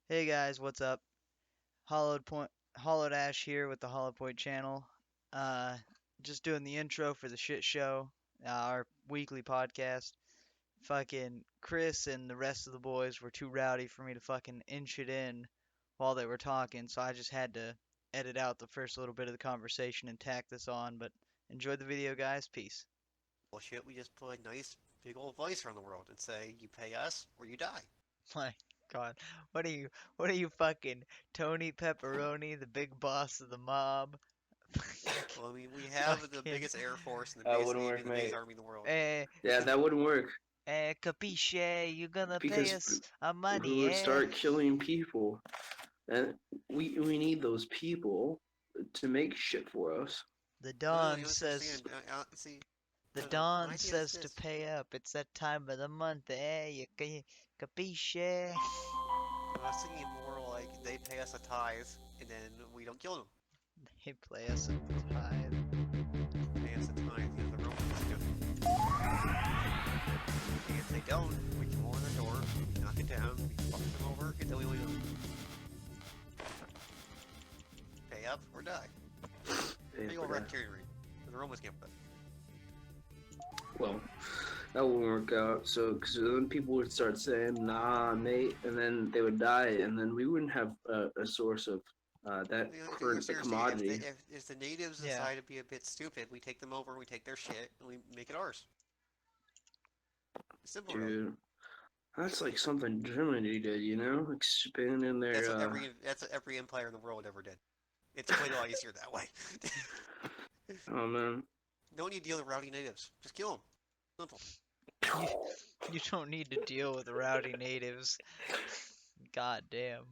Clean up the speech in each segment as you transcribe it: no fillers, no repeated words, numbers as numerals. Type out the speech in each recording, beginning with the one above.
Hey guys, what's up? Hollowed Ash here with the Hollow Point channel. Uh, just doing the intro for the shit show, our weekly podcast. Fucking Chris and the rest of the boys were too rowdy for me to fucking inch it in while they were talking, so I just had to edit out the first little bit of the conversation and tack this on. But enjoy the video, guys. Peace. Bullshit, we just put a nice big old voice around the world and say, you pay us or you die. My God, what are you? What are you fucking Tony Pepperoni, the big boss of the mob? Well, I mean, we have the Fucking biggest air force and the That biggest wouldn't navy work, and the biggest mate. army in the world. Eh, Yeah, that wouldn't work capiche? You gonna pay because us our who money, would eh? start killing people? And we need those people to make shit for us. The No, you Don don't says, understand. See, the no, no, my Don idea is says to this. pay up. It's that time of the month, eh? Capiche? I was thinking more like they pay us a tithe and then we don't kill them. They play us at the tithe. Pay us a tithe, the Romans do. And if they don't, we come on their door, we knock it down, we fuck them over, and then we leave them. Pay up or die. Big old racketeering ring. The Romans can't play. Well, that wouldn't work out. So, because then people would start saying, "Nah, mate," and then they would die, and then we wouldn't have a source of that current the Seriously, if, commodity. if the natives Yeah. decide to be a bit stupid, we take them over, we take their shit, and we make it ours. It's simple, really. Dude, that's like something Germany did, expanding That's their. what every empire in the world ever did. It's quite a lot easier that way. Oh man. No need to deal with rowdy natives. Just kill them. Simple. You, you don't need to deal with rowdy natives. God damn.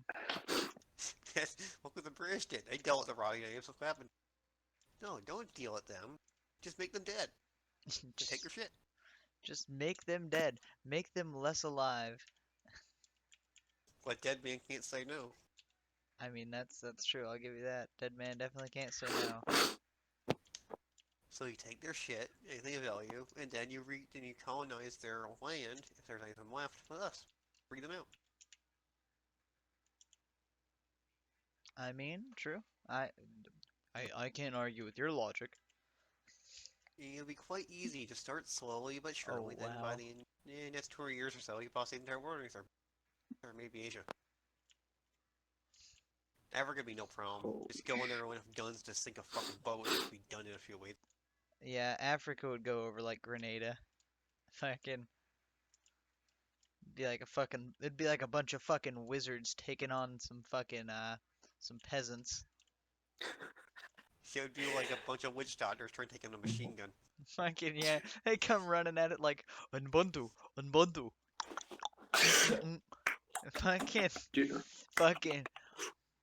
Look what the British did. They dealt with the rowdy natives. What happened? No, don't deal with them. Just make them dead. And take Just, their shit. just make them dead. Make them less alive. But dead man can't say no. I mean, that's true. I'll give you that. Dead man definitely can't say no. So you take their shit, anything of value, and then you colonize their land, if there's anything left, with us. Bring them out. I mean, true. I can't argue with your logic. It'll be quite easy to start slowly but Oh surely. Then by wow. the next 20 years or so, you possibly the entire world, or maybe Asia. Africa would be no problem. Holy Just go in there with enough guns to sink a fucking boat and it'll be done in a few weeks. Yeah, Africa would go over like Grenada. Fucking be like a fucking it'd be like a bunch of fucking wizards taking on some peasants. So it would be like a bunch of witch doctors trying to take in a machine gun. Fucking yeah, they come running at it like Ubuntu, Ubuntu. Fucking dude. fucking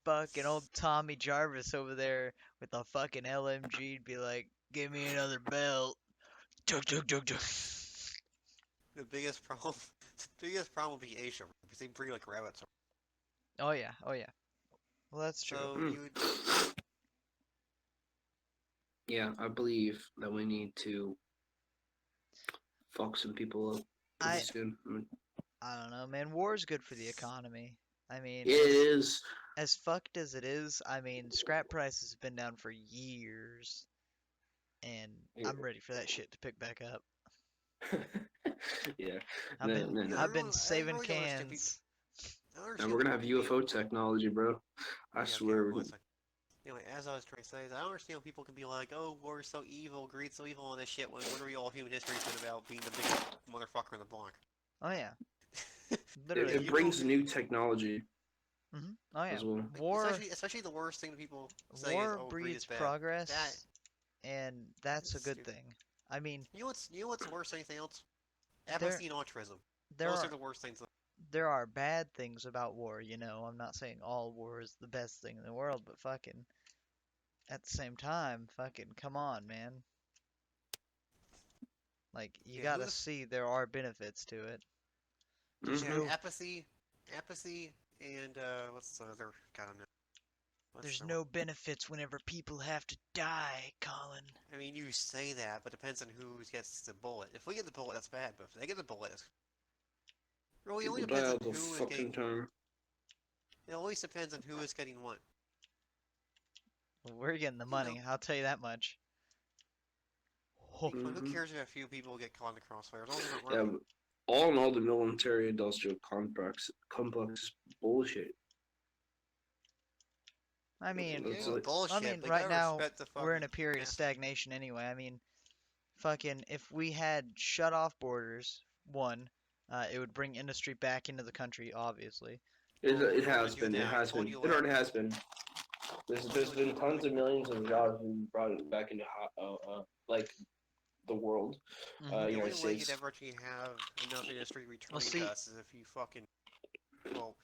fucking old Tommy Jarvis over there with a fucking LMG'd be like, give me another belt. Chug chug chug chug. The biggest problem, the biggest problem would be Asia because they breed like rabbits. Oh yeah, oh yeah. Well, that's true. So Mm. you would Yeah, I believe that we need to fuck some people up I pretty soon. I don't know, man. War's good for the economy. I mean, It is. as fucked as it is, I mean, scrap prices have been down for years, and I'm ready for that shit to pick back up. Yeah. I've No, been no, Yeah, no. I've been I saving really don't understand people. cans. I don't And understand we're gonna people have can be. UFO technology, bro. I Yeah, okay, swear. one second. Anyway, as I was trying to say, is I don't understand how people can be like, "Oh, war's so evil, greed's so evil," and this shit. When literally all human history's been about being the biggest motherfucker in the block. Oh yeah, It, literally. it Evil, brings new technology Oh yeah. as well. like War especially the worst thing that people say is, war "Oh, greed is breeds bad." That progress, and that's a is good stupid. thing. I mean, You know what's worse than anything else? there Apathy and altruism. there Those are are the worst things. there are bad things about war, you know. I'm not saying all war is the best thing in the world, but fucking at the same time, fucking come on, man. Like you Yeah, gotta who's see there are benefits to it. There's yeah, Hmm. no apathy, and what's the other? God, I don't know. What's there's the? no benefits whenever people have to die, Colin. I mean, you say that, but it depends on who gets the bullet. If we get the bullet, that's bad. But if they get the bullet, really, it only People die depends on all the who is getting. fucking time. It always depends on who is getting what. We're getting the You know, money, I'll tell you that much. Oh, who Hmm. cares if a few people get caught in the crossfire? As long as they're not Yeah, working. but all in all, the military-industrial complex is bullshit. I mean, It It's ain't like, bullshit. They right gotta now respect the we're in fucking a period of massive. stagnation anyway. I mean, fucking, if we had shut off borders, one, it would bring industry back into the country, obviously. Well, it we're not gonna has do been. It that. I has told been. you It last. already has been. I There's told you been in the tons of millions of jobs being brought back into like the world, Hmm. The only United way you'd States. ever actually have enough industry Well, returning to see, us is if you fucking. Well,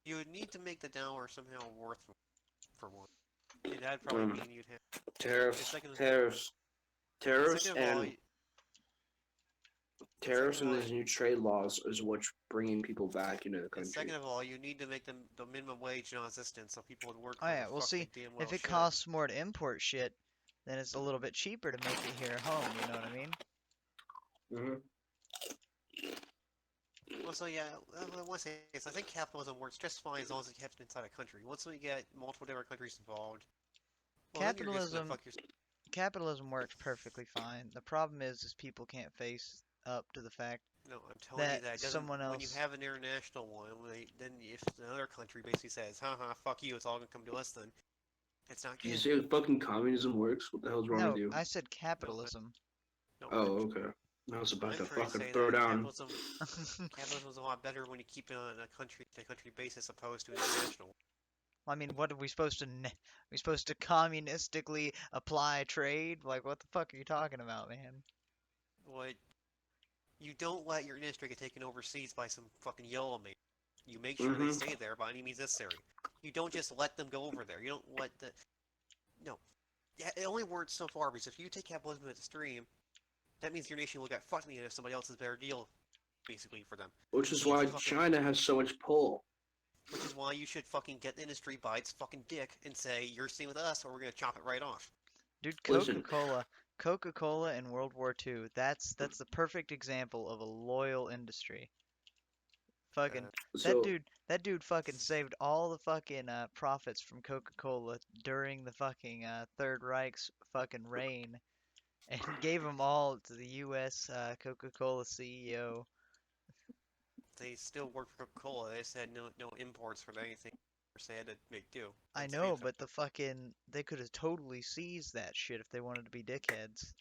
you would need to make the dollar somehow worth for one. And that'd probably Um, mean you'd have. And tariffs, second, tariffs, and tariffs, second of all, and and second tariffs, of and all, these new trade laws is what's bringing people back into the and country. second of all, you need to make them the minimum wage non-existent so people would work oh how yeah, the well fuck they see, damn if well it should. costs more to import shit, then it's a little bit cheaper to make it here at home, you know what I mean? Hmm. Well, so yeah, what I want to say is I think capitalism works just fine as long as it's kept inside a country. Once we get multiple different countries involved, well, then you're just gonna Capitalism fuck yourself. capitalism works perfectly fine. The problem is people can't face up to the fact No, I'm telling you that that it doesn't. someone When you else. have an international one, then if another country basically says, "Haha, fuck you, it's all gonna come to us," then it's not Did you good. say fucking communism works? What the hell's wrong with No, you? I said No, capitalism. no, Oh, okay. I was about I'm to trying to fucking say throw that down. capitalism is a lot better when you keep it on a country to country basis opposed to international. I mean, what are we supposed to? We supposed to communistically apply trade? Like, what the fuck are you talking about, man? What you don't let your industry get taken overseas by some fucking yellow man. You make sure they Hmm. stay there by any means necessary. You don't just let them go over there. You don't let the no. Yeah, it only works so far because if you take capitalism at the extreme, that means your nation will get fucked in the end if somebody else has a better deal, basically for them. Which You is need to why fucking, China has so much pull. which is why you should fucking get the industry by its fucking dick and say you're staying with us or we're gonna chop it right off. Dude, Listen, Coca-Cola in World War II. That's the perfect example of a loyal industry. Fucking Uh, so that dude fucking saved all the fucking profits from Coca-Cola during the fucking Third Reich's fucking reign and gave them all to the U.S. Coca-Cola CEO. they still work for Coca-Cola. They just had no imports for anything. They had to make do I at the same know, time. but they could have totally seized that shit if they wanted to be dickheads.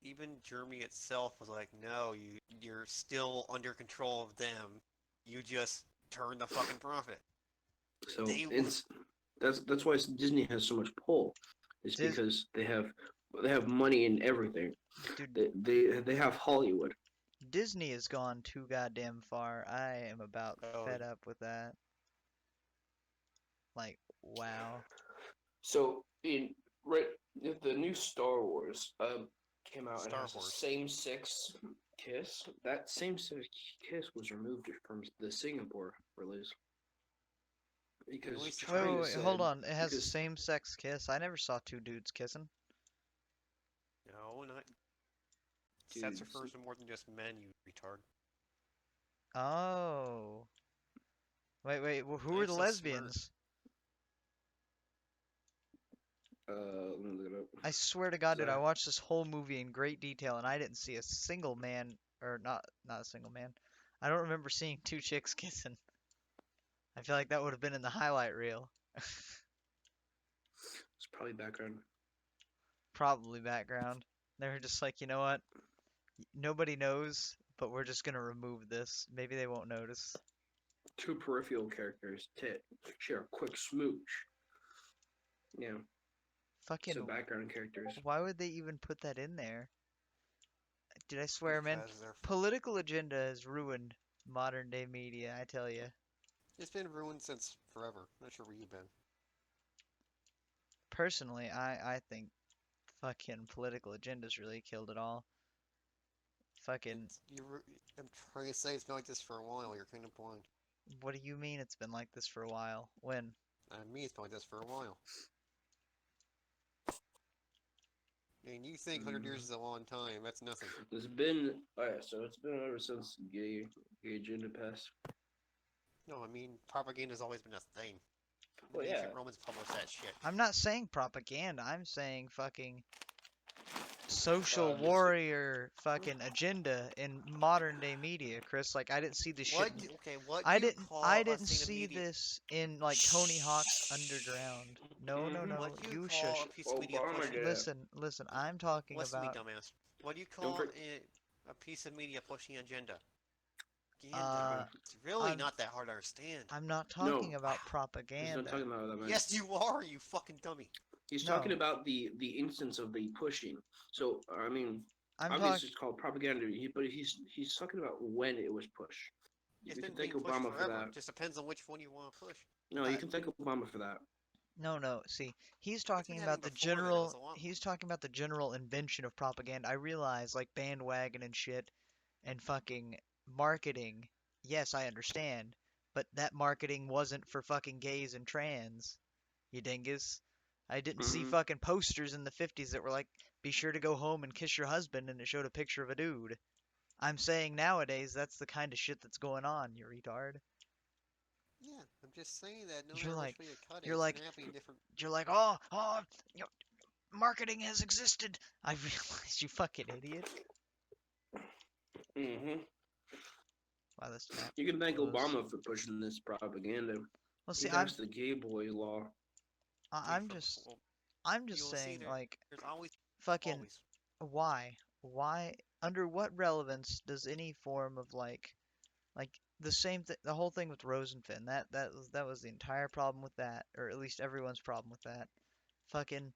Even Germany itself was like, no, you're still under control of them. You just turn the fucking profit. so They it's that's why Disney has so much pull. It's Dis because they have money in everything. Dude, They have Hollywood. Disney has gone too goddamn far. I am about oh fed up with that. Like, wow. So in right the new Star Wars came out and Star has a Wars. same-sex kiss. That same-sex kiss was removed from the Singapore release At because least the Wait, Chinese. wait, China wait, hold said on. It has a because same-sex kiss. I never saw two dudes kissing. No, not sex dudes refers to more than just men. You retard. Oh. Wait, wait, who are I'm the so smart. lesbians? let me look it up. I swear to God, dude, I Zach, watched this whole movie in great detail and I didn't see a single man, or not a single man. I don't remember seeing two chicks kissing. I feel like that would have been in the highlight reel. it's probably background. Probably background. They were just like, you know what? Nobody knows, but we're just gonna remove this. Maybe they won't notice. Two peripheral characters share a quick smooch. Yeah, so Fucking, background characters. why would they even put that in there? Dude, I swear, man, Because they're. political agenda has ruined modern day media, I tell you. It's been ruined since forever. Not sure where you've been. Personally, I think fucking political agendas really killed it all. Fucking, It's you. I'm trying to say it's been like this for a while. You're kind of blind. what do you mean it's been like this for a while? When? Me, it's been like this for a while. I mean, you think 100 years Mm. is a long time? That's nothing. It's been so it's been ever since gay agenda passed. No, I mean, propaganda has always been a thing. The Well, yeah. ancient Romans published that shit. I'm not saying propaganda. I'm saying fucking social Just warrior fucking agenda in modern day media, Chris. Like I didn't see this shit. What do I you didn't. call I a didn't thing of see media? this in like Tony Hawk's Underground. No, no, Mhm. no. What do you You call shush. a piece of media Obama pushing? did it. Listen, listen. I'm talking Listen to me, about. dumbass. What do you Don't call for, a piece of media pushing agenda? Agenda. Uh, It's really I'm. not that hard to understand. I'm not no, talking about he's not propaganda. talking about that, man. Yes, you are, you fucking dummy. He's talking No, about the instance of the pushing. So I mean, I'm obviously talking. it's called propaganda, but he's talking about when it was pushed. It's You been can thank being pushed Obama for forever. that. Just depends on which one you want to push. No, you can thank Obama for that. No, no. See, he's It's been talking happening about the before then. It was general. a lot. He's talking about the general invention of propaganda. I realize, like bandwagon and shit, and fucking marketing. Yes, I understand, but that marketing wasn't for fucking gays and trans. You dingus. I didn't see Hmm. fucking posters in the 50s that were like, "Be sure to go home and kiss your husband," and it showed a picture of a dude. I'm saying nowadays that's the kind of shit that's going on, you retard. Yeah, I'm just saying that no You're matter like, which way you cut it, you're it's like, been happening different. you're like, oh, you know, marketing has existed. I realize, you fucking idiot. Hmm. Wow, this map You can thank blows. Obama for pushing this propaganda. Well, He see, passed the gay boy law. Yeah, I'm just, I'm just you'll see saying, like, there's always, fucking, always. why, under what relevance does any form of like the same thing, the whole thing with Rosenfin, that was the entire problem with that, or at least everyone's problem with that. Fucking,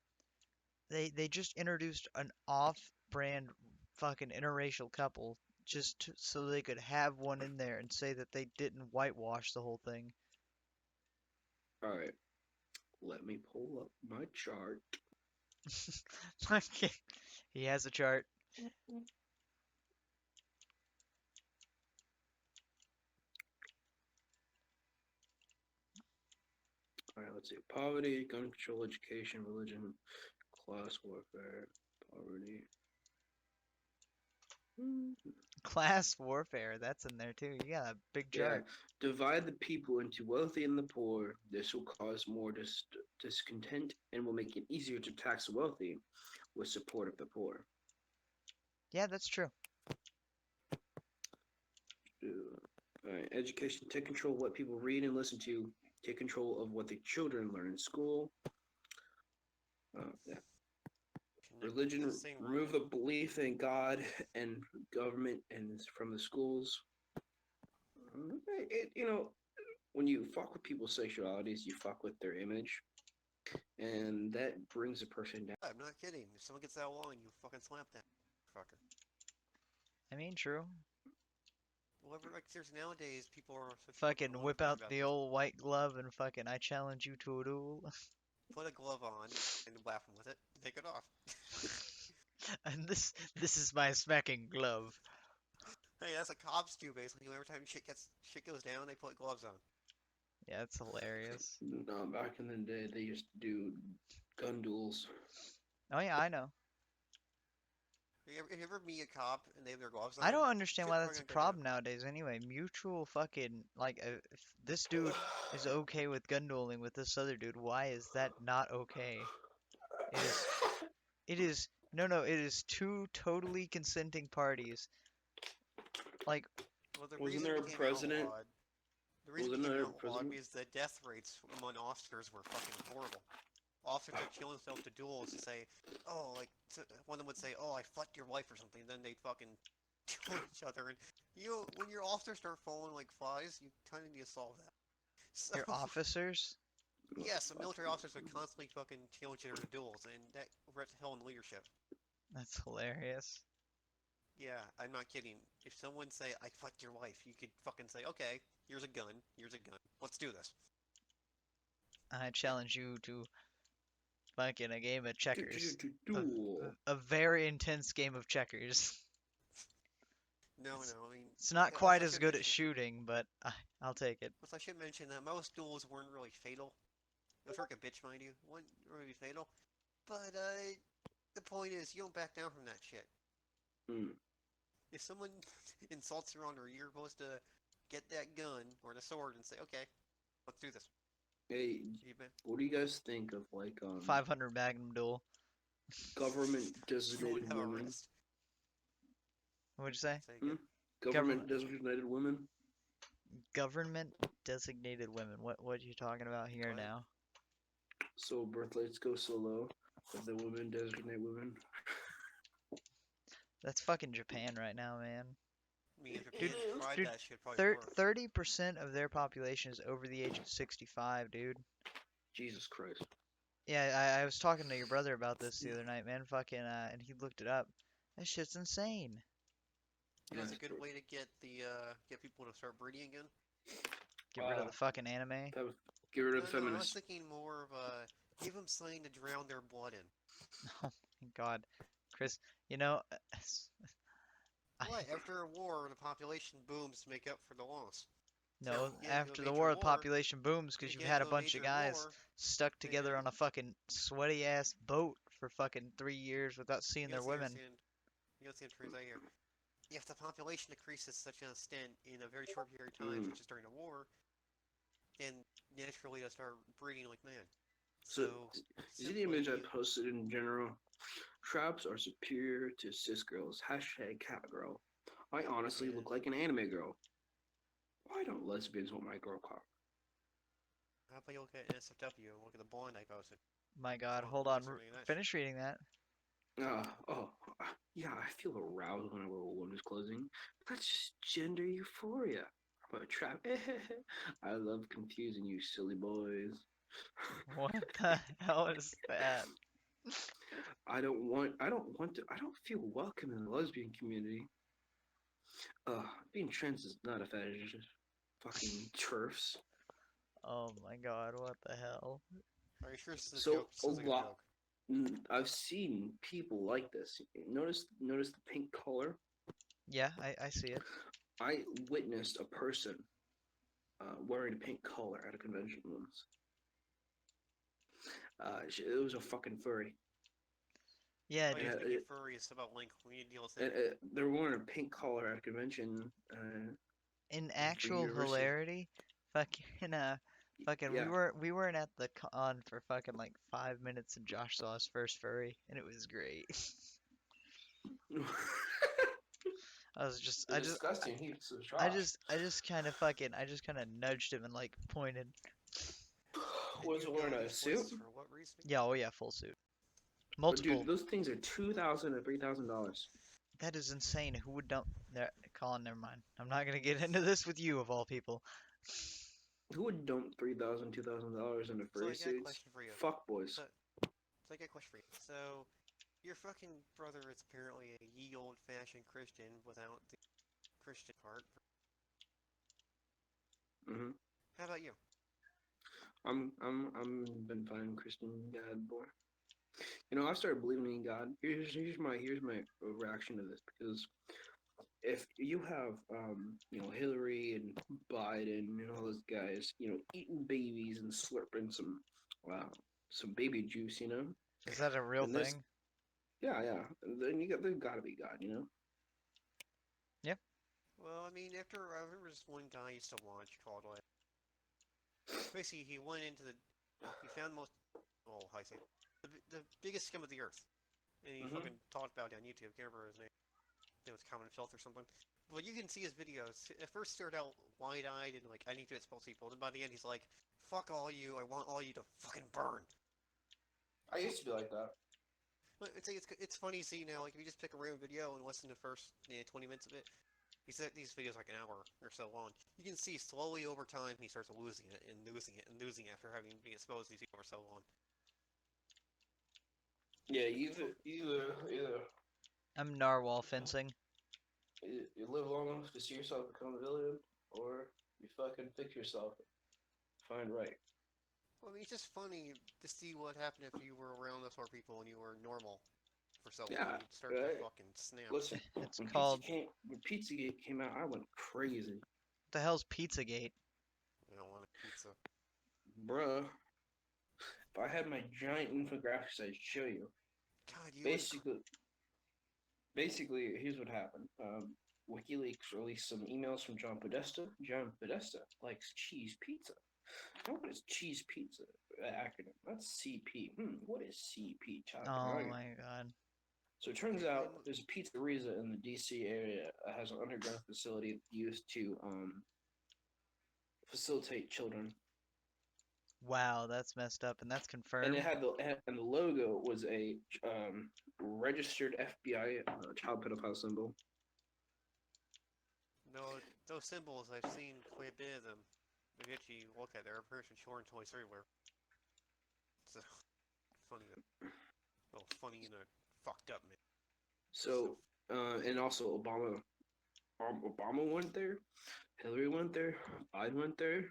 they just introduced an off-brand fucking interracial couple so they could have one in there and say that they didn't whitewash the whole thing. All right, let me pull up my chart. Okay. He has a chart. All right, let's see. Poverty, gun control, education, religion, class warfare, poverty. Class warfare, that's in there too. You got a big Yeah, chart. divide the people into wealthy and the poor. This will cause more discontent and will make it easier to tax the wealthy with support of the poor. Yeah, that's true. All right, education, take control of what people read and listen to. Take control of what the children learn in school. Yeah. Religion, remove the belief in God and government and from the schools. You know, when you fuck with people's sexualities, you fuck with their image, and that brings a person down. I'm not kidding. If someone gets out of line, you fucking slap that fucker. I mean, true. Whatever, like, seriously, nowadays people are such fucking Fucking whip out about the this. old white glove and fucking I challenge you to a duel. Put a glove on and whap him with it. Take it off. And this is my smacking glove. Hey, that's a cops do basically. Every time shit goes down, they put gloves on. Yeah, it's hilarious. No, back in the day, they used to do gun duels. Oh yeah, I know. If you ever meet a cop and they have their gloves on, I don't understand shit's why probably that's a gonna go down. problem nowadays anyway. Mutual fucking like if this dude is okay with gun dueling with this other dude, why is that not okay? It is no, it is two totally consenting parties. Like Well, the Wasn't reason there it a became president? outlawed, the reason it Wasn't became there a outlawed president? because the death rates among officers were fucking horrible. Officers would kill themselves to duels to say, oh, like, one of them would say, oh, I fucked your wife or something, then they'd fucking kill each other. And, when your officers start falling like flies, you kind of need to solve that. So, your officers. yes, the military officers would constantly fucking kill each other in duels, and that wrecked hell in leadership. That's hilarious. Yeah, I'm not kidding. If someone say, I fucked your wife, you could fucking say, okay, here's a gun, let's do this. I Yeah. challenge you to fucking a game of checkers. A, Duel. a very intense game of checkers. No, It's, no, I mean, it's not also quite I as should good at mention, shooting, but I'll take it. also I should mention that most duels weren't really fatal. It was like a bitch, mind you, weren't really fatal. But, the point is, you don't back down from that shit. Mm. If someone insults you on her, you're supposed to get that gun or the sword and say, okay, let's do this. Hey, You been what do you guys think of like 500 Magnum duel. government you won't designated have a women? wrist. What'd you say? Say Hmm? again. Government designated women? Government designated women. What are you talking about here What? now? So birth rates go so low that the women designate women. That's fucking Japan right now, man. Me and Dude, Japan tried dude, that shit probably work. 30% of their population is over the age of 65, dude. Jesus Christ. Yeah, I was talking to your brother about this the other night, man. Fucking, and he looked it up. That shit's insane. You know, Yeah, it's a good way to get people to start breeding again. Get rid of the fucking anime. Get rid No, of the no, I was feminists. thinking more of give them something to drown their blood in. Oh my God, Chris, you know, I, What? After a war, the population booms to make up for the loss. So no, if you get into a after the major war, the war, population booms if you because you've get had a into a bunch of major guys war, stuck then together on a fucking sweaty ass boat for fucking 3 years without seeing you their gotta women. understand. You gotta understand right here. If the population decreases such an extent in a very short period of time, Mm. such as during a war, then naturally they'll start breeding like man. So, So you see the simply, image I posted in general? Traps are superior to cis girls. Hashtag cat girl. I honestly yeah. look like an anime girl. Why don't lesbians want my girl cock? How about you look at NSFW and look at the blonde I posted? My God, Well, hold you on, answer any of that shit. finish reading that. Yeah, I feel aroused when I wear a woman's clothing. That's just gender euphoria. I'm a trap. I love confusing you, silly boys. What the hell is that? I don't feel welcome in the lesbian community. Being trans is not a fetish. Fucking turfs. Oh my God, what the hell? Are you sure this is a So joke? This sounds like a joke. I've seen people like this. Notice the pink color. Yeah, I see it. I witnessed a person wearing a pink collar at a convention once. It was a fucking furry. Yeah, Oh yeah, dude. speaking of furry, it's about Link. We need to deal with And, it. they were wearing a pink collar at a convention In for actual university. hilarity, fucking fucking Yeah. we weren't at the con for fucking like 5 minutes and Josh saw his first furry and it was great. I was just I just Disgusting. He was I Josh. just I just kind of nudged him and like pointed. And Was you go wearing to a these suit. places for what reason? Yeah, oh yeah, full suit. But dude, Multiple. those things are $2,000 and $3,000. That is insane. Who would dump there? Colin, never mind. I'm not gonna get into this with you of all people. Who would dump $3,000, $2,000 into So furry I got a suits? question for you. Fuck boys. So I got a question for you. So your fucking brother is apparently a ye old-fashioned Christian without the Christian part. hmm How about you? I'm been finding Christian God boy. I started believing in God. Here's my reaction to this, because if you have Hillary and Biden and all those guys eating babies and slurping some baby juice, Is that a real then this thing? yeah, then there's gotta be God. Yep. Well, I mean, I remember this one guy I used to watch called like. Basically, he went into the. He found most. Oh, how I say it? The biggest scum of the earth, and he hmm fucking talked about it on YouTube. Can't remember his name. It was Common Filth or something. But you can see his videos. At first, started out wide-eyed and like, I need to expel people. And by the end, he's like, "Fuck all you! I want all you to fucking burn." I used to be like that. But it's funny to see now. Like, if you just pick a random video and listen to the first 20 minutes of it, he said these videos like an hour or so long. You can see slowly over time he starts losing it and losing it and losing it after having been exposed to these people for so long. Yeah, either I'm narwhal fencing. you live long enough to see yourself become a villain, or you fucking fix yourself, find right. Well, I mean, it's just funny to see what happened if you were around those sort of people and you were normal for so long. Yeah, You'd start to right. fucking snap. Listen, It's called. when Pizzagate came out, I went crazy, What the hell's Pizzagate? I don't want a pizza. bruh. If I had my giant infographics, I'd show you. God, you and Basically, basically, here's what happened. WikiLeaks released some emails from John Podesta. John Podesta likes cheese pizza. Now, what is cheese pizza acronym? That's CP. What is CP? Oh my god. So it turns out there's a pizzeria in the DC area that has an underground facility used to facilitate children. Wow, that's messed up, and that's And confirmed. and the logo was a registered FBI child pedophile symbol. No, those symbols, I've seen quite a bit of them. If you actually look at it, they're pretty much showing toys everywhere. It's funny. Well, funny in a fucked up man. So and also Obama went there, Hillary went there, Biden went there.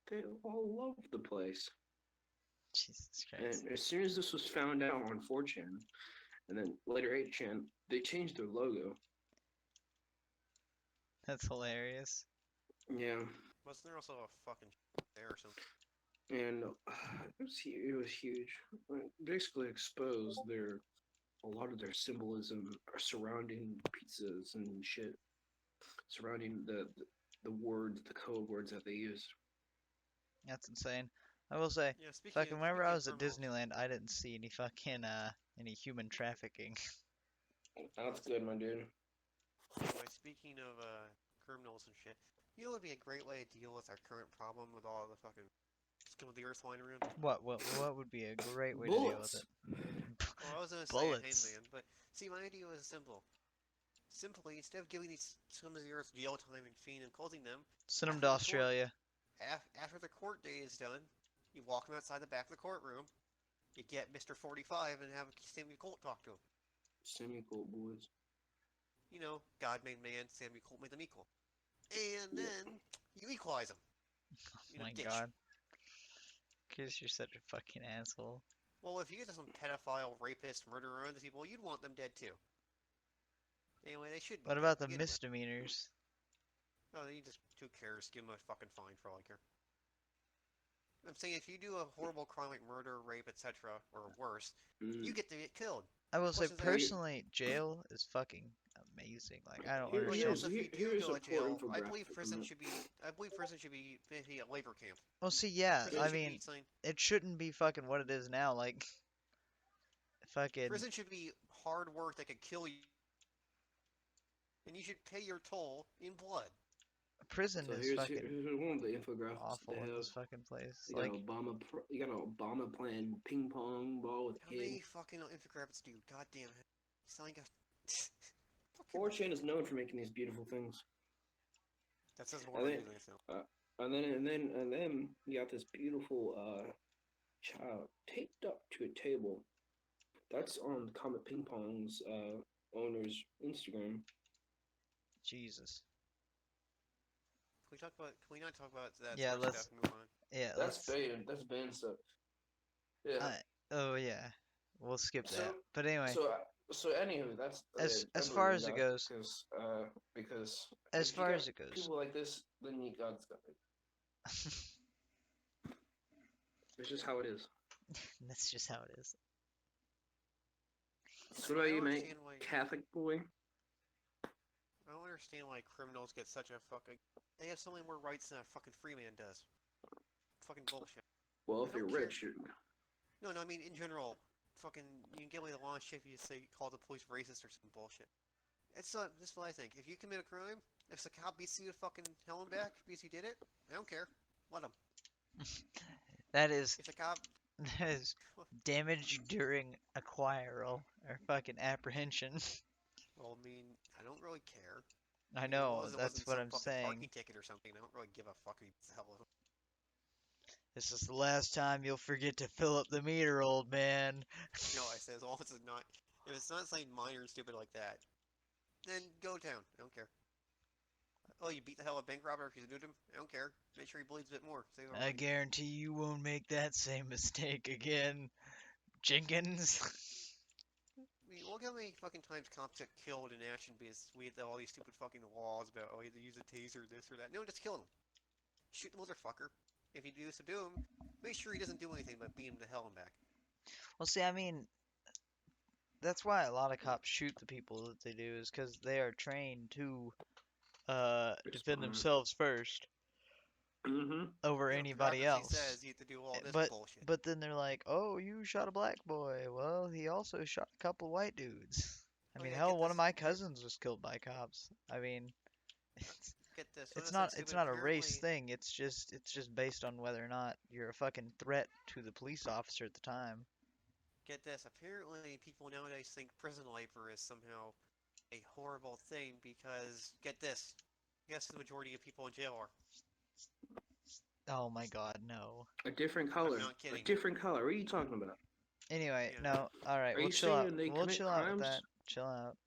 They all loved the place. Jesus Christ. And as soon as this was found out on 4chan, and then later 8chan, they changed their logo. That's hilarious. Yeah. Wasn't there also a fucking there or something? And it was huge. Basically exposed a lot of their symbolism surrounding pizzas and shit, surrounding the words, the code words that they used. That's insane. I will say, Yeah, fucking whenever I was at criminals, Disneyland, I didn't see any fucking any human trafficking. That's good, my dude. anyway, speaking of criminals and shit, you know what would be a great way to deal with our current problem with all the fucking scum of the earth flying around? What would be a great way to deal with it? Well, I was gonna say a Bullets. hangman, but see, my idea was simple. Simply, instead of giving these scum of the earth jail time and fiend and closing them, Send them to Australia. after the court day is done, you walk them outside the back of the courtroom, you get Mr. 45 and have Sammy Colt talk to him. Sammy Colt boys. You know, God made man, Sammy Colt made them equal. And then you equalize them. Oh my god. Because you're such a fucking asshole. Well, if you get some pedophile, rapist, murderer, other people, you'd want them dead too. Anyway, they should be. What about the Get 'em misdemeanors? Oh, you just, who cares? Give them a fucking fine for all I care. I'm saying if you do a horrible crime like murder, rape, etc., or worse, you get to get killed. I will say, Questions are- personally, jail is fucking amazing. Like, I don't Here- Well, understand. yeah, here's- also, if you do here's go a to jail, poor I believe infographic prison on should be. I believe prison should be maybe a labor camp. Well, see, yeah, Prison I should mean, be something- it shouldn't be fucking what it is now. Like, fucking prison should be hard work that could kill you, and you should pay your toll in blood. prison So is here's fucking one of the infographics awful they in have. this fucking place. You got Like, you got an Obama playing ping pong ball with How kid. many fucking infographics do you? God damn it! It's like a. 4chan is known for making these beautiful things. That says more And about then, you than and then you got this beautiful child taped up to a table. That's on Comet Ping Pong's owner's Instagram. Jesus. Can we talk about? Can we not talk about that Yeah, sort of let's- stuff? And move on. Yeah, That's let's. banned. That's banned stuff. Yeah. Oh yeah, we'll skip So- that. But anyway, So anywho, that's As far as it goes- because as if you far got as it goes, people like this, then you God's got it. It's just how it is. that's just how it is. So what about I you, don't mate? understand why- Catholic boy. I don't understand why criminals get such a fucking. They have so many more rights than a fucking free man does. Fucking bullshit. Well, I if you're don't care. rich, you're... No, I mean in general. Fucking, you can get away with a lot of shit if you say call the police racist or some bullshit. It's not. This is what I think. If you commit a crime, if the cop beats you to fucking hell and back because you did it, I don't care. Let him. That is If the cop, that is damage during acquiral or fucking apprehension. well, I mean, I don't really care. I As know, long as it that's wasn't what some I'm fucking saying. Parking ticket or something. I don't really give a fuck who beats the hell out of him. This is the last time you'll forget to fill up the meter, old man. No, I say as long as it's not. If it's not something minor and stupid like that, then go to town. I don't care. Oh, you beat the hell out of a bank robber if you did him? I don't care. Make sure he bleeds a bit more. Save our I money. guarantee you won't make that same mistake again, Jenkins. I mean, look how many fucking times cops get killed in action because we had all these stupid fucking laws about, oh, you have to use a taser, this or that. No, just kill him. Shoot the motherfucker. If you do subdue him, make sure he doesn't do anything but beat him to hell and back. Well, see, I mean, that's why a lot of cops shoot the people that they do is because they are trained to defend Respond. themselves first Mm-hmm. over You know, anybody bureaucracy else. says you have to do all this But bullshit. but then they're like, oh, you shot a black boy. Well, he also shot a couple white dudes. I Oh mean, yeah, hell, get one of this. my cousins was killed by cops. I mean, it's Get this. What it's is that not it's stupid? not a race Apparently, thing. It's just based on whether or not you're a fucking threat to the police officer at the time. get this. Apparently, people nowadays think prison labor is somehow a horrible thing because get this. Guess who the majority of people in jail are? Oh my God, no. A different I'm color. not A kidding. different color. What are you talking about? Anyway, Yeah. no. All right, Are we'll you chill out. saying they We'll commit chill out with that. crimes? Chill out.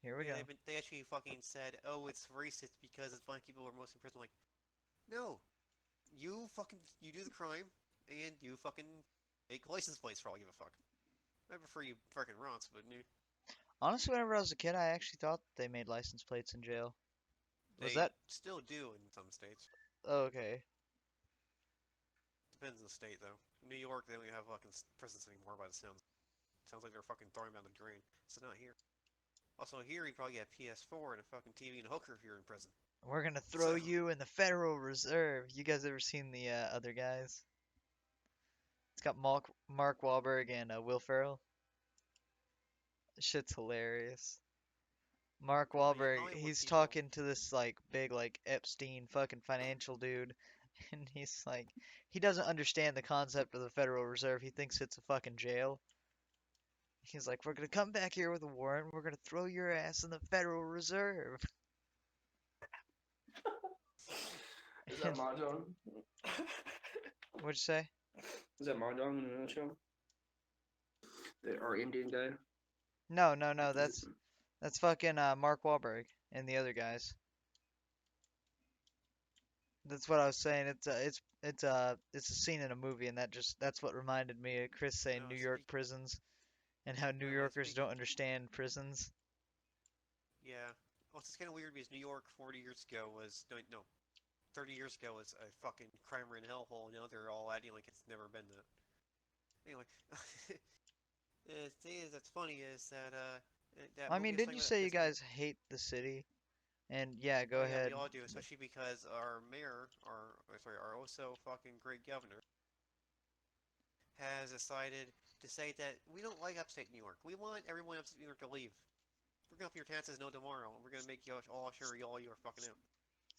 Here we Yeah, go. they actually fucking said, oh, it's racist because it's black people who are most in prison. Like, no, you do the crime and you fucking make license plates for all I give a fuck. I prefer you fucking rots, but Honestly, whenever I was a kid, I actually thought they made license plates in jail. Was they that still do in some states. okay? Depends on the state though. In New York, they don't even have fucking prisons anymore by the sounds. Sounds like they're fucking throwing them down the drain. So not here. Also here, you probably get a PS4 and a fucking TV and a hooker if you're in prison. We're gonna So throw you in the Federal Reserve. You guys ever seen the other guys? It's got Mark Wahlberg and Will Ferrell. Shit's hilarious. Mark probably Wahlberg, Hollywood he's people. talking to this like big like Epstein fucking financial dude, and he's like, he doesn't understand the concept of the Federal Reserve. He thinks it's a fucking jail. He's like, we're gonna come back here with a warrant. We're gonna throw your ass in the Federal Reserve. Is that And Mahjong? what'd you say? Is that Mahjong in a nutshell? Our Indian guy? No, no, no. That's fucking Mark Wahlberg and the other guys. That's what I was saying. It's a scene in a movie, and that's what reminded me of Chris saying No, New York speak. prisons and how New No, but Yorkers speaking. don't understand prisons. Yeah. Well, it's kind of weird because New York 40 years ago was no, 30 years ago was a fucking crime-ridden hellhole. Now they're all acting like it's never been that. Anyway, the thing is that's funny is that that I movie mean, I was didn't talking you about say you this movie. guys hate the city? And yeah, go Oh yeah, we ahead. all do, especially because our mayor, our also fucking great governor, has decided to say that we don't like upstate New York. We want everyone in upstate New York to leave. We're gonna up your taxes no tomorrow, and we're gonna make you all sure all you are fucking out.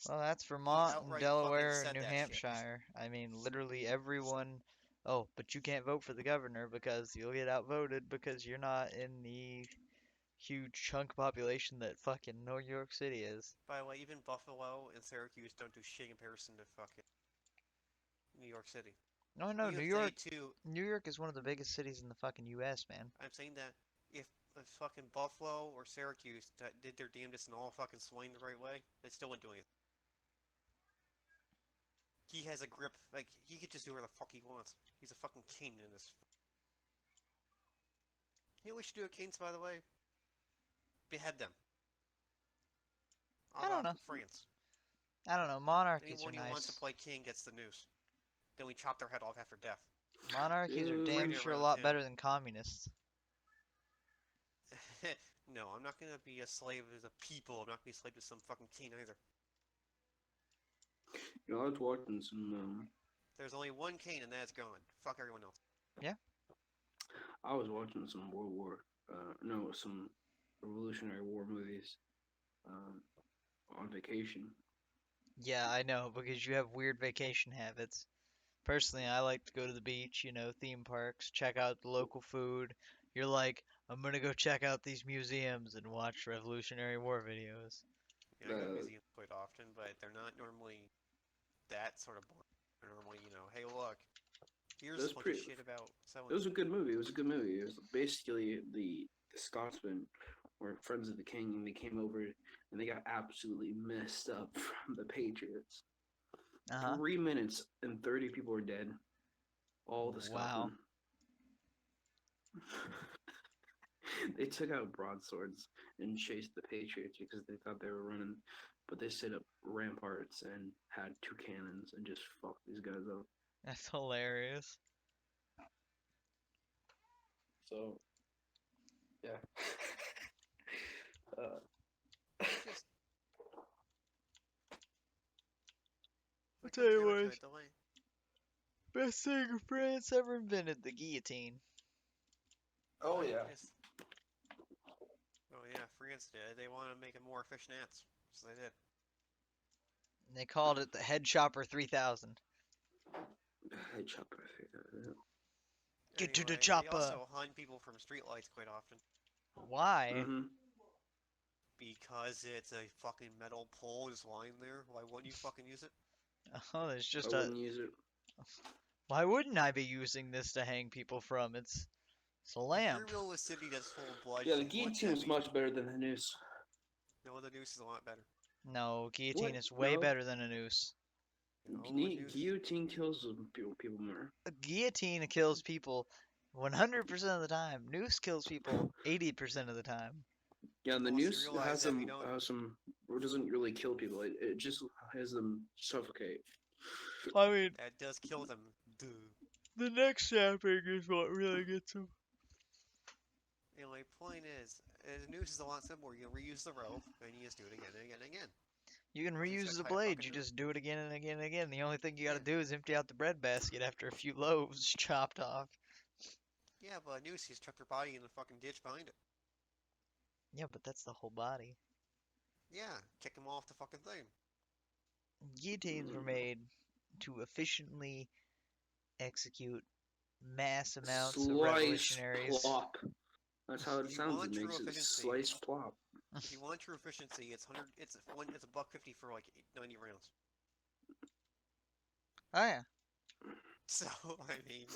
Well, that's He Vermont and outright fucking Delaware and said New that shit. Hampshire. I mean, literally everyone. Oh, but you can't vote for the governor because you'll get outvoted because you're not in the huge chunk population that fucking New York City is. By the way, even Buffalo and Syracuse don't do shit in comparison to fucking New York City. No, no, Even New if they York. too, New York is one of the biggest cities in the fucking U.S., man. I'm saying that if fucking Buffalo or Syracuse that did their damnedest and all fucking swing the right way, they still wouldn't do anything. He has a grip, like, he could just do whatever the fuck he wants. He's a fucking king in this. You know what we should do at Kings, by the way? Behead them. A I la don't know. France. I don't know. Monarchies are Anyone who wants to nice. play king gets the noose. Then we chop their head off after death. Monarchies are damn Parade Dude. it sure a around lot town. better than communists. No, I'm not gonna be a slave to the people. I'm not gonna be a slave to some fucking king either. You know, I was watching some. There's only one king and that's gone. Fuck everyone else. Yeah. I was watching some World War. No, some Revolutionary War movies. On vacation. Yeah, I know, because you have weird vacation habits. Personally, I like to go to the beach, theme parks, check out the local food. You're like, I'm gonna go check out these museums and watch Revolutionary War videos. Yeah, I go to museums quite often, but they're not normally that sort of boring. They're normally, hey look, here's a bunch of shit about so It was a good movie. It was a good movie. It was basically the Scotsmen were friends of the king, and they came over and they got absolutely messed up from the Patriots. Uh-huh. 3 minutes and 30 people were dead. All the Wow. Scotsmen. They took out broadswords and chased the Patriots because they thought they were running, but they set up ramparts and had two cannons and just fucked these guys up. That's hilarious. So Yeah. Just I'll what tell comes you down to what, it, the way. best thing France ever invented, the guillotine. Oh yeah. Yes. Oh yeah, France did. They wanted to make it more efficient ants, so they did. And they called it the Head Chopper 3000. Hey, chopper. Get to the Anyway, they chopper. also hunt people from streetlights quite often Why? Mm-hmm. because it's a fucking metal pole just lying there. Why wouldn't you fucking use it? Oh, there's I just a. wouldn't use it. Why wouldn't I be using this to hang people from? It's a If you're lamp. in a city that's full of blood, Yeah, the you look guillotine is heavy. much better than the noose. No, the noose is a lot better. No, guillotine What? is way No. better than a noose. No, a noose. Guillotine kills people more. A guillotine kills people 100% of the time. Noose kills people 80% of the time. Yeah, and the Unless you noose realize that if you don't, has some. It doesn't really kill people. It just has them suffocate. I mean, that does kill them. Duh. the neck snapping is what really gets them. Anyway, point is, the noose is a lot simpler. You reuse the rope, and you just do it again and again and again. You can You just reuse gotta the tie a blade, fucking you noose. just do it again and again and again. The only thing you gotta Yeah. do is empty out the bread basket after a few loaves chopped off. Yeah, but a noose, you just chuck your body in the fucking ditch behind it. Yeah, but that's the whole body. Yeah, kick him off the fucking thing. Guillotines were made to efficiently execute mass amounts of Slice revolutionaries. plop. That's how it If you sounds. It want true makes it efficiency, slice plop. if you want true efficiency, it's a buck 50 for like 90 rounds. Oh yeah. So I mean,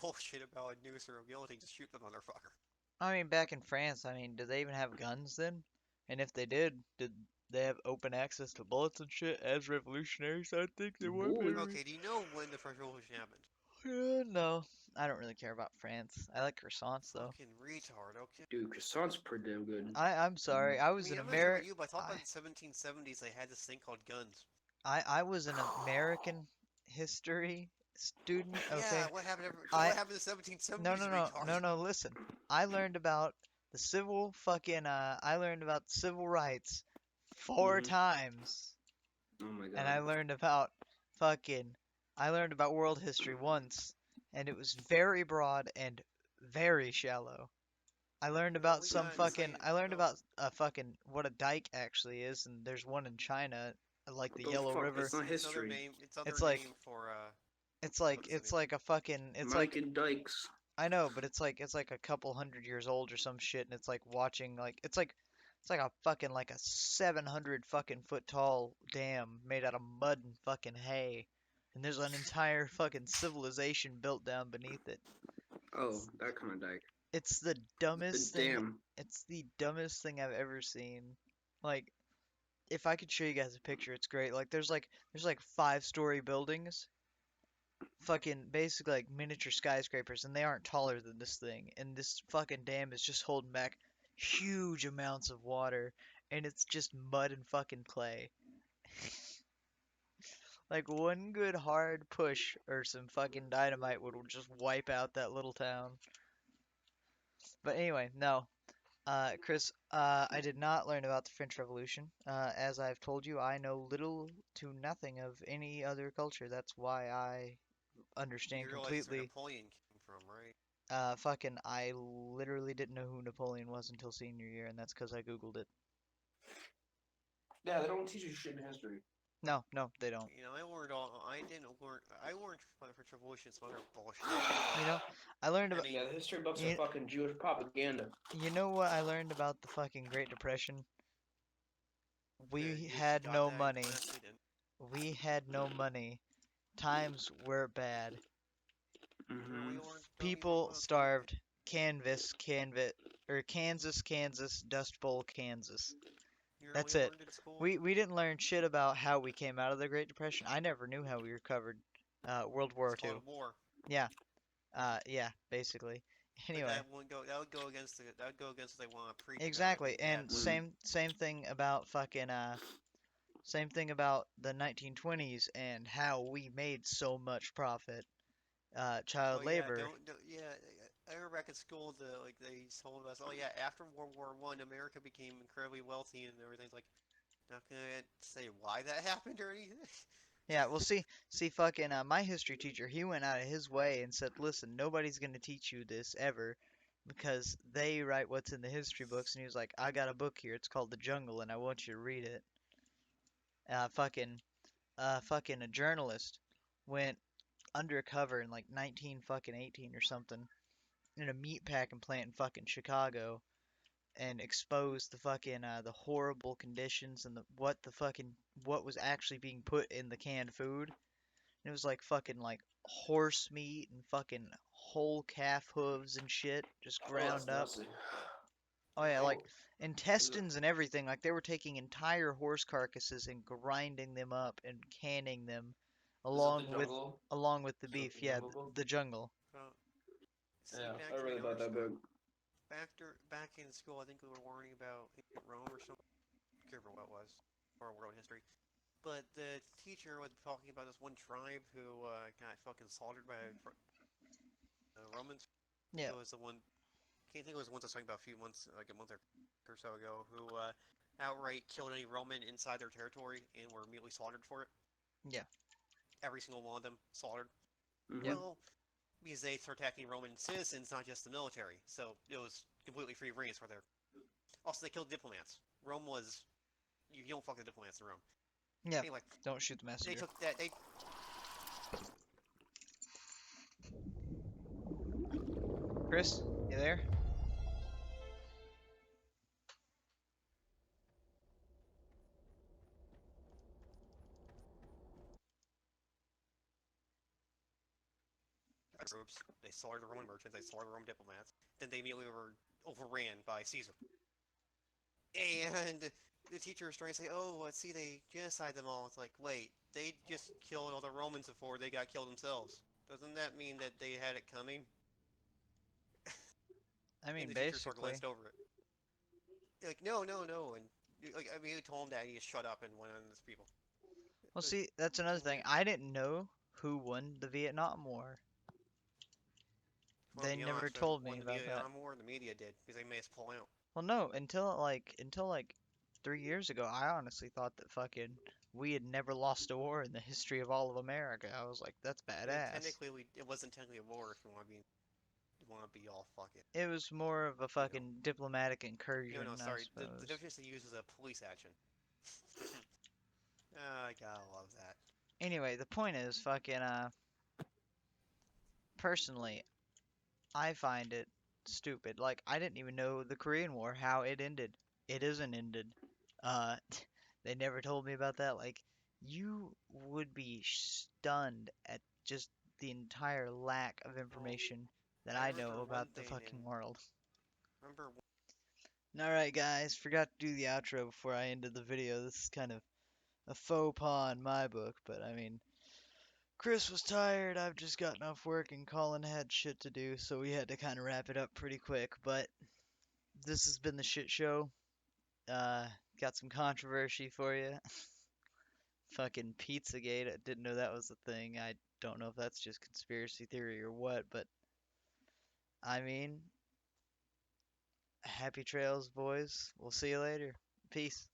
bullshit about a noose or a guillotine. Just shoot the motherfucker. I mean, back in France, I mean, did they even have guns then? And if they did they have open access to bullets and shit as revolutionaries? I think they were Bullet. maybe. Okay, do you know when the French Revolution happened? No, I don't really care about France. I like croissants though. Fucking retard. Okay. Dude, croissant's pretty damn good. I'm sorry. I I was mean, an I'm not sure about Ameri you, but I thought by I the 1770s they had this thing called guns. I was an American history student. Yeah, Okay. what happened? I What happened in the no 1770s, no no no retard? no. Listen, I learned about the civil fucking I learned about civil rights four Hmm. times. Oh my And god. fucking I learned about world history once, and it was very broad and very shallow. No, we got I learned no. about fucking what a dike actually is, and there's one in China, like What the the Yellow fuck? River. It's not It's another history. name. It's other It's like name for what's the it's name? like a fucking it's Mike like and Dykes. I know, but it's like a couple hundred years old or some shit, and it's like watching like it's like a fucking like a 700 fucking foot tall dam made out of mud and fucking hay, and there's an entire fucking civilization built down beneath it. Oh, that kind of dyke. It's the The dumbest thing. dam. It's the dumbest thing I've ever seen. Like, if I could show you guys a picture, it's great. There's like 5-story buildings, fucking basically like miniature skyscrapers, and they aren't taller than this thing. And this fucking dam is just holding back huge amounts of water, and it's just mud and fucking clay. Like one good hard push or some fucking dynamite would just wipe out that little town. But anyway, no. Chris, I did not learn about the French Revolution. As I've told you, I know little to nothing of any other culture. That's why I You understand realize it's where completely. Napoleon came from, right? Fucking, I literally didn't know who Napoleon was until senior year, and that's because I Googled it. Yeah, they don't teach you shit in history. No, no, they don't. You know, I learned all. I didn't learn. I learned French Revolution, some other bullshit. You know, I learned I about. mean, Yeah, the history books are You, fucking Jewish propaganda. you know what I learned about the fucking Great Depression? We you had got no that in money. class, we didn't. We had no money. Times were bad. You know, we Mm-hmm. learned. No, you learned People about starved. Kansas, Dust Bowl, Kansas. you know, we That's it. learned in school. We didn't learn shit about how we came out of the Great Depression. I never knew how we recovered World It's War called Two. a war. Yeah, yeah, basically. But Anyway, that wouldn't go. That would go against the. That would go against what they want to preach about. I exactly. think that And would. Mm. same thing about fucking same thing about the 1920s and how we made so much profit. Oh Child yeah, labor. yeah. I remember back at school, they told us, oh yeah, after World War One, America became incredibly wealthy and everything's like, not gonna say why that happened or anything. Yeah, well, see, fucking, my history teacher, he went out of his way and said, listen, nobody's gonna teach you this ever because they write what's in the history books. And he was like, I got a book here, it's called The Jungle, and I want you to read it. Fucking a journalist went undercover in like 19 fucking 18 or something in a meat packing plant in fucking Chicago and exposed the fucking the horrible conditions and what was actually being put in the canned food. It was like fucking like horse meat and fucking whole calf hooves and shit just Oh, that's ground up. nasty. Oh yeah, like Oh, is it? intestines and everything. Like they were taking entire horse carcasses and grinding them up and canning them Is it the along with jungle? along with the Is it beef. the Yeah, jungle book? the jungle. Uh, See, Yeah, back I in really thought our that book. back in school, I think we were learning about ancient Rome or something. I can't remember what it was, or world history. But the teacher was talking about this one tribe who got fucking slaughtered by the Romans. I think Yeah, it was the one. Can't think it was the ones I was talking about a few months, like a month or so ago, who outright killed any Roman inside their territory and were immediately slaughtered for it. yeah, Every single one of them slaughtered. yeah. Mm-hmm. Well, because they started attacking Roman citizens, not just the military. So it was completely free reign for there. Also, they killed diplomats. Rome was you don't fuck the diplomats in Rome. Yeah. Anyway, Don't shoot the they messenger. took that. They Chris, you there? groups. They slaughtered the Roman merchants. They slaughtered the Roman diplomats. Then they immediately were overran by Caesar. And the teacher was trying to say, "Oh, let's see, they genocide them all." It's like, wait, they just killed all the Romans before they got killed themselves. Doesn't that mean that they had it coming? I And mean, the teacher sort of basically. glanced over it. Like, no, no, no, and like I mean, he told him that, and he just shut up and went on to his people. Well, Like, see, that's another thing. I didn't know who won the Vietnam War. well, to They be never honest, told me when the about that. Vietnam War, the media did because they made us pull out. Well, no, until like 3 years ago, I honestly thought that fucking we had never lost a war in the history of all of America. I was like, that's And badass. technically, it wasn't technically a war if you want to be all fuck it. It was more of a You know, fucking diplomatic no, incursion, I sorry. The suppose. difference they use is a police action. I gotta love that. Anyway, the point is, fucking, personally, I find it stupid. Like, I didn't even know the Korean War, how it ended. It isn't ended. Uh, they never told me about that. Like, you would be stunned at just the entire lack of Well, information that I I know remember one about the thing, and fucking world. remember Alright, guys, forgot to do the outro before I ended the video. This is kind of a faux pas in my book, but I mean, Chris was tired. I've just gotten off work and Colin had shit to do, so we had to kind of wrap it up pretty quick. But this has been the shit show. Uh, got some controversy for you. Fucking Pizzagate. I didn't know that was a thing. I don't know if that's just conspiracy theory or what, but I mean, happy trails, boys. We'll see you later. Peace.